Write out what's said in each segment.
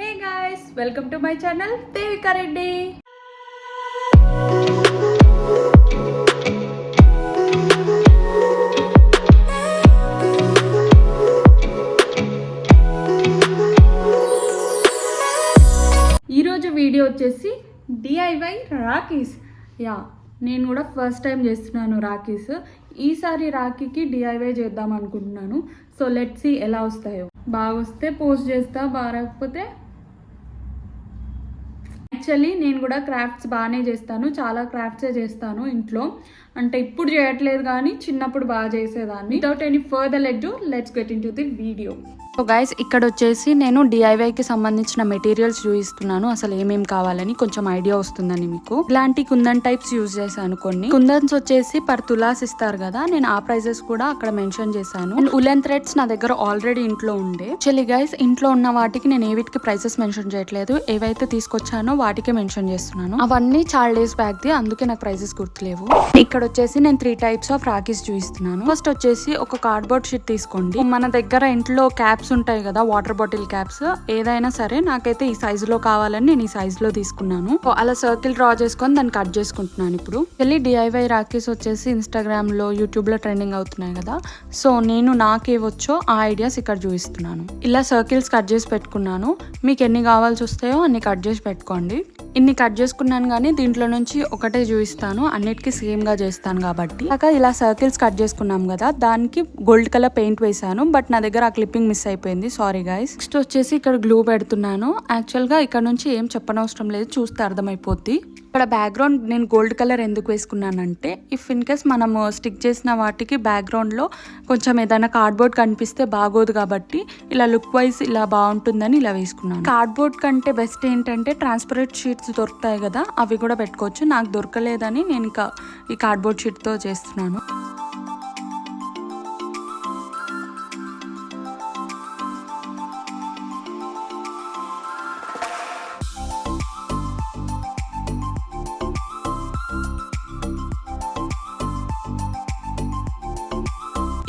Hey guys, welcome to my channel Devika Reddy. ఈరోజు video వచ్చేసి DIY rakhis. నేను కూడా ఫస్ట్ టైం చేస్తున్నాను రాఖీస్. ఈసారి రాఖీకి డిఐవై చేద్దాం అనుకుంటున్నాను. సో లెట్స్ సీ ఎలా వస్తాయో. బాగా వస్తే పోస్ట్ చేస్తా, బాగా రాకపోతే యాక్చువల్లీ నేను కూడా క్రాఫ్ట్స్ బాగానే చేస్తాను, చాలా క్రాఫ్ట్సే చేస్తాను ఇంట్లో. అంటే ఇప్పుడు చేయట్లేదు కానీ చిన్నప్పుడు బాగా చేసేదాన్ని. వితౌట్ ఎనీ ఫర్దర్ అడ్డు let's get in to the video. So guys, ఇక్కడ వచ్చేసి నేను డిఐవైకి సంబంధించిన మెటీరియల్స్ చూపిస్తున్నాను, అసలు ఏమేమి కావాలని కొంచెం ఐడియా వస్తుందని మీకు. ఇలాంటి కుందన్ టైప్స్ యూజ్ చేశాను. కొన్ని కుందన్స్ వచ్చేసి పర్ తులాస్ ఇస్తారు కదా, నేను ఆ ప్రైజెస్ కూడా అక్కడ మెన్షన్ చేశాను. అండ్ ఉలెన్ థ్రెడ్స్ నా దగ్గర ఆల్రెడీ ఇంట్లో ఉండే. యాక్చువల్లీ గైస్, ఇంట్లో ఉన్న వాటికి నేను ఏ వీటికి ప్రైజెస్ మెన్షన్ చేయట్లేదు, ఏవైతే తీసుకొచ్చానో వాటికే మెన్షన్ చేస్తున్నాను. అవన్నీ చాలా డేస్ బ్యాక్ ది, అందుకే నాకు ప్రైజెస్ గుర్తులేవు. ఇక్కడ వచ్చేసి నేను 3 టైప్స్ ఆఫ్ రాఖీస్ చూపిస్తున్నాను. ఫస్ట్ వచ్చేసి ఒక కార్డ్బోర్డ్ షీట్ తీసుకోండి. మన దగ్గర ఇంట్లో క్యాప్స్ ఉంటాయి కదా, వాటర్ బాటిల్ క్యాప్స్, ఏదైనా సరే నాకైతే ఈ సైజ్ లో కావాలని నేను ఈ సైజ్ లో తీసుకున్నాను. అలా సర్కిల్ డ్రా చేసుకొని దాన్ని కట్ చేసుకుంటున్నాను. ఇప్పుడు వెళ్ళి డిఐవై రాఖీస్ వచ్చేసి ఇన్స్టాగ్రామ్ లో, యూట్యూబ్ లో ట్రెండింగ్ అవుతున్నాయి కదా, సో నేను నాకేవచ్చో ఆ ఐడియాస్ ఇక్కడ చూపిస్తున్నాను. ఇలా సర్కిల్స్ కట్ చేసి పెట్టుకున్నాను. మీకు ఎన్ని కావాల్సి వస్తాయో అన్ని కట్ చేసి పెట్టుకోండి. ఇన్ని కట్ చేసుకున్నాను కానీ దీంట్లో నుంచి ఒకటే చూపిస్తాను, అన్నిటికీ సేమ్ గా చేస్తాను కాబట్టి. ఇలా సర్కిల్స్ కట్ చేసుకున్నాం కదా, దానికి గోల్డ్ కలర్ పెయింట్ వేసాను, బట్ నా దగ్గర ఆ క్లిప్పింగ్ మిస్ అయిపోయింది, సారీ గైస్. నెక్స్ట్ వచ్చేసి ఇక్కడ గ్లూ పెడుతున్నాను. యాక్చువల్ గా ఇక్కడ నుంచి ఏం చెప్పనవసరం లేదు, చూస్తే అర్థమైపోద్ది. ఇక్కడ బ్యాక్గ్రౌండ్ నేను గోల్డ్ కలర్ ఎందుకు వేసుకున్నానంటే, ఇఫ్ ఇన్ కేస్ మనము స్టిక్ చేసిన వాటికి బ్యాక్గ్రౌండ్ లో కొంచెం ఏదైనా కార్డ్బోర్డ్ కనిపిస్తే బాగోదు కాబట్టి ఇలా లుక్ వైజ్ ఇలా బాగుంటుందని ఇలా వేసుకున్నాను. కార్డ్బోర్డ్ కంటే బెస్ట్ ఏంటంటే ట్రాన్స్పరెంట్ షీట్స్ దొరుకుతాయి కదా, అవి కూడా పెట్టుకోవచ్చు. నాకు దొరకలేదని నేను ఇంకా ఈ కార్డ్బోర్డ్ షీట్ తో చేస్తున్నాను.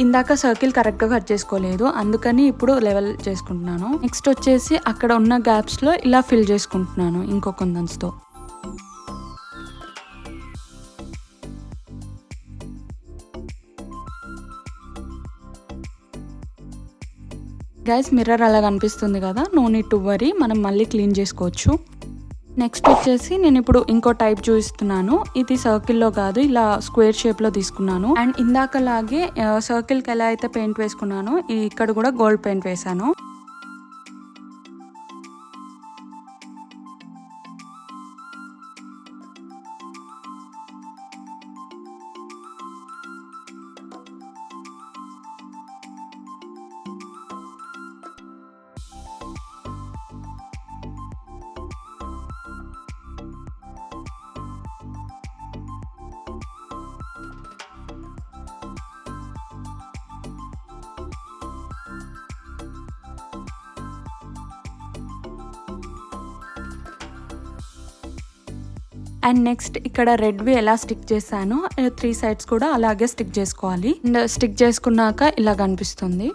ఇందాక సర్కిల్ కరెక్ట్గా కట్ చేసుకోలేదు, అందుకని ఇప్పుడు లెవెల్ చేసుకుంటున్నాను. నెక్స్ట్ వచ్చేసి అక్కడ ఉన్న గ్యాప్స్లో ఇలా ఫిల్ చేసుకుంటున్నాను ఇంకో కుందన్స్తో. గైస్, మిర్రర్ అలా కనిపిస్తుంది కదా, నో నీడ్ టు వరీ, మనం మళ్ళీ క్లీన్ చేసుకోవచ్చు. నెక్స్ట్ వచ్చేసి నేను ఇప్పుడు ఇంకో టైప్ చూపిస్తున్నాను. ఇది సర్కిల్లో కాదు, ఇలా స్క్వేర్ షేప్ లో తీసుకున్నాను. అండ్ ఇందాకలాగే సర్కిల్ కి ఎలా అయితే పెయింట్ వేసుకున్నానో ఇక్కడ కూడా గోల్డ్ పెయింట్ వేసాను. అండ్ నెక్స్ట్ ఇక్కడ రెడ్వి ఎలా స్టిక్ చేశాను, 3 సైడ్స్ కూడా అలాగే స్టిక్ చేసుకోవాలి. అండ్ స్టిక్ చేసుకున్నాక ఇలా కనిపిస్తుంది.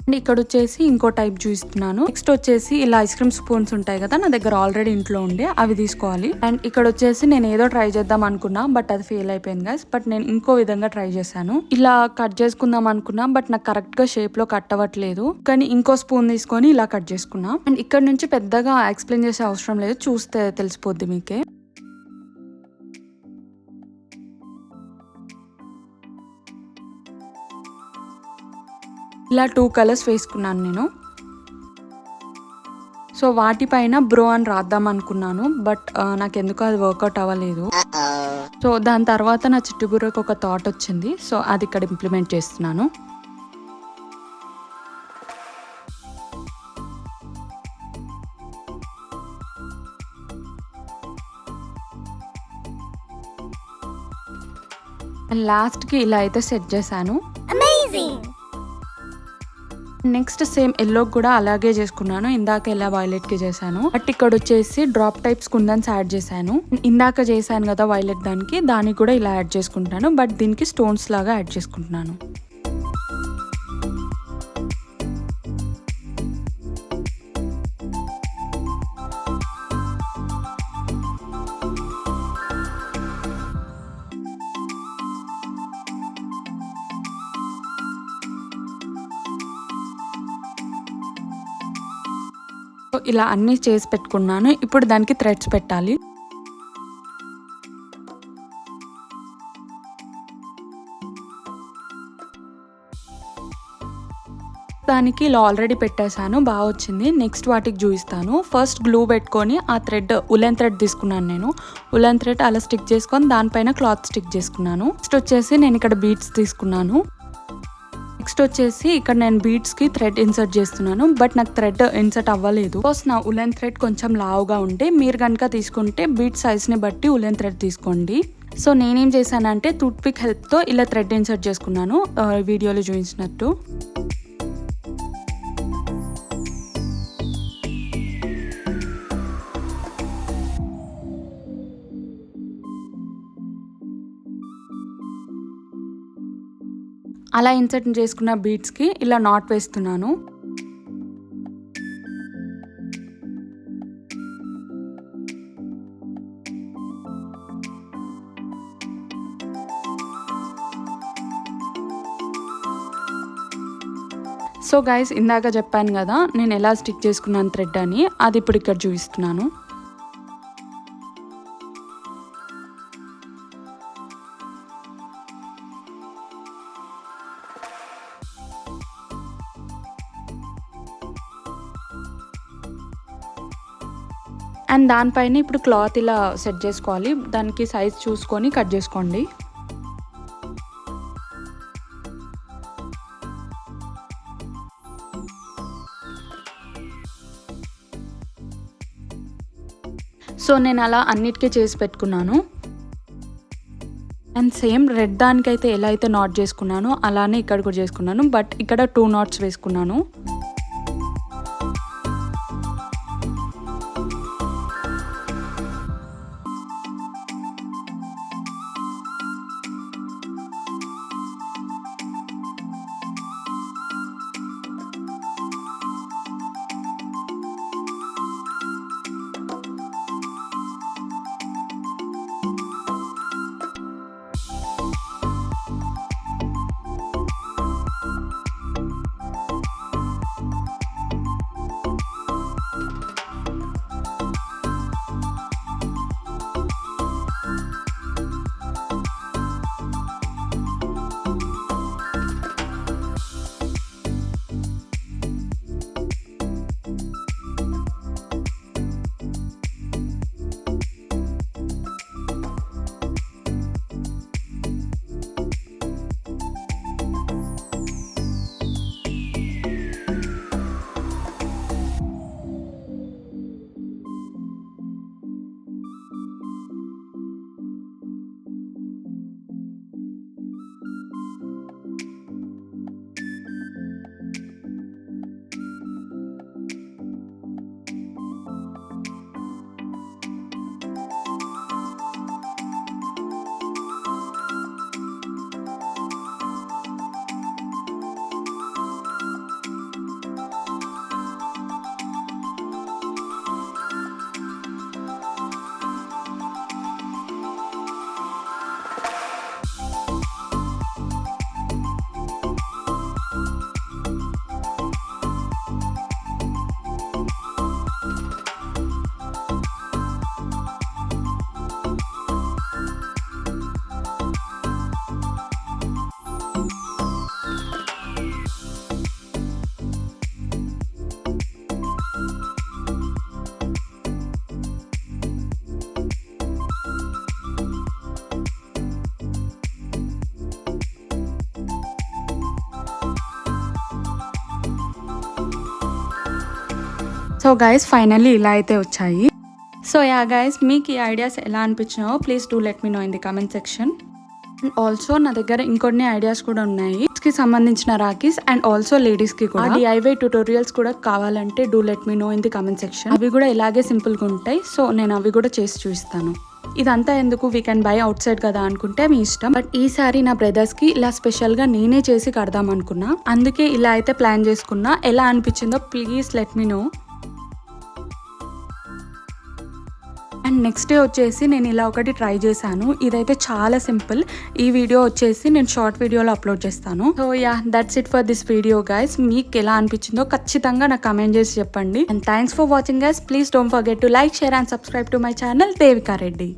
అండ్ ఇక్కడ వచ్చేసి ఇంకో టైప్ చూపిస్తున్నాను. నెక్స్ట్ వచ్చేసి ఇలా ఐస్ క్రీమ్ స్పూన్స్ ఉంటాయి కదా, నా దగ్గర ఆల్రెడీ ఇంట్లో ఉండే, అవి తీసుకోవాలి. అండ్ ఇక్కడ వచ్చేసి నేను ఏదో ట్రై చేద్దాం అనుకున్నా, బట్ అది ఫెయిల్ అయిపోయింది గైస్. బట్ నేను ఇంకో విధంగా ట్రై చేశాను. ఇలా కట్ చేసుకుందాం అనుకున్నా, బట్ నాకు కరెక్ట్ గా షేప్ లో కట్ అవ్వట్లేదు, కానీ ఇంకో స్పూన్ తీసుకొని ఇలా కట్ చేసుకున్నా. అండ్ ఇక్కడ నుంచి పెద్దగా ఎక్స్ప్లెయిన్ చేసే అవసరం లేదు, చూస్తే తెలిసిపోద్ది మీకే. ఇలా 2 కలర్స్ వేసుకున్నాను నేను. సో వాటిపైన బ్రో అని రాద్దాం అనుకున్నాను, బట్ నాకెందుకు అది వర్కౌట్ అవ్వలేదు. సో దాని తర్వాత నా చిట్టుబుర్రకు ఒక థాట్ వచ్చింది, సో అది ఇక్కడ ఇంప్లిమెంట్ చేస్తున్నాను. లాస్ట్కి ఇలా అయితే సెట్ చేశాను. నెక్స్ట్ సేమ్ ఎల్లో కూడా అలాగే చేసుకున్నాను, ఇందాక ఎలా వైలెట్ కి చేశాను. బట్ ఇక్కడ వచ్చేసి డ్రాప్ టైప్స్ కుందన్స్ యాడ్ చేశాను. ఇందాక చేశాను కదా వైలెట్, దానికి కూడా ఇలా యాడ్ చేసుకుంటాను, బట్ దీనికి స్టోన్స్ లాగా యాడ్ చేసుకుంటున్నాను. ఇలా అన్నీ చేసి పెట్టుకున్నాను. ఇప్పుడు దానికి థ్రెడ్స్ పెట్టాలి. దానికి ఇలా ఆల్రెడీ పెట్టేశాను, బాగా వచ్చింది. నెక్స్ట్ వాటికి చూపిస్తాను. ఫస్ట్ గ్లూ పెట్టుకొని ఆ థ్రెడ్ ఉలెన్ థ్రెడ్ తీసుకున్నాను నేను. ఉలెన్ థ్రెడ్ అలా స్టిక్ చేసుకొని దానిపైన క్లాత్ స్టిక్ చేసుకున్నాను. నెక్స్ట్ వచ్చేసి నేను ఇక్కడ బీడ్స్ తీసుకున్నాను. నెక్స్ట్ వచ్చేసి ఇక్కడ నేను బీడ్స్కి థ్రెడ్ ఇన్సర్ట్ చేస్తున్నాను. బట్ నాకు థ్రెడ్ ఇన్సర్ట్ అవ్వలేదు. బికాస్ నా ఉలెన్ థ్రెడ్ కొంచెం లావుగా ఉంటే, మీరు కనుక తీసుకుంటే బీడ్ సైజ్ని బట్టి ఉలెన్ థ్రెడ్ తీసుకోండి. సో నేనేం చేశానంటే టూత్ పిక్ హెల్ప్తో ఇలా థ్రెడ్ ఇన్సర్ట్ చేసుకున్నాను, వీడియోలో చూపించినట్టు. అలా ఇన్సర్ట్ చేసుకున్న బీడ్స్కి ఇలా నాట్ వేస్తున్నాను. సో గైస్, ఇందాక చెప్పాను కదా నేను ఎలా స్టిక్ చేసుకున్నాను థ్రెడ్ అని, అది ఇప్పుడు ఇక్కడ చూపిస్తున్నాను. అండ్ దానిపైన ఇప్పుడు క్లాత్ ఇలా సెట్ చేసుకోవాలి. దానికి సైజ్ చూసుకొని కట్ చేసుకోండి. సో నేను అలా అన్నిటికీ చేసి పెట్టుకున్నాను. అండ్ సేమ్ రెడ్ దానికైతే ఎలా అయితే నాట్ చేసుకున్నానో అలానే ఇక్కడ కూడా చేసుకున్నాను. బట్ ఇక్కడ 2 నాట్స్ వేసుకున్నాను. సో గైస్, ఫైనల్లీ ఇలా అయితే వచ్చాయి. సో యా గైస్, మీకు ఈ ఐడియాస్ ఎలా అనిపించినాయో please do let me know in the comment section. And also నా దగ్గర ఇంకొన్ని ఐడియాస్ కూడా ఉన్నాయి కి సంబంధించిన రాఖీస్ అండ్ ఆల్సో లేడీస్ కి కూడా DIY ట్యూటోరియల్స్ కూడా కావాలంటే do let me know in the comment section. అవి కూడా ఇలాగే సింపుల్ గా ఉంటాయి. సో నేను అవి కూడా చేసి చూపిస్తాను. ఇదంతా ఎందుకు, we can buy out side కదా అనుకుంటే మీ ఇష్టం. బట్ ఈసారి నా బ్రదర్స్ కి ఇలా స్పెషల్ గా నేనే చేసి కడదాం అనుకున్నా. అందుకే ఇలా అయితే ప్లాన్ చేసుకున్నా. ఎలా అనిపించిందో please let me know. And next day వచ్చేసి నేను ఇలా ఒకటి ట్రై చేశాను. ఇదైతే చాలా సింపుల్. ఈ వీడియో వచ్చేసి నేను షార్ట్ వీడియోలో అప్లోడ్ చేస్తాను. So yeah, that's it for this video guys. మీకు ఎలా అనిపించిందో ఖచ్చితంగా నాకు కమెంట్ చేసి చెప్పండి. And thanks for watching guys. Please don't forget to like, share and subscribe to my channel Devika Reddy.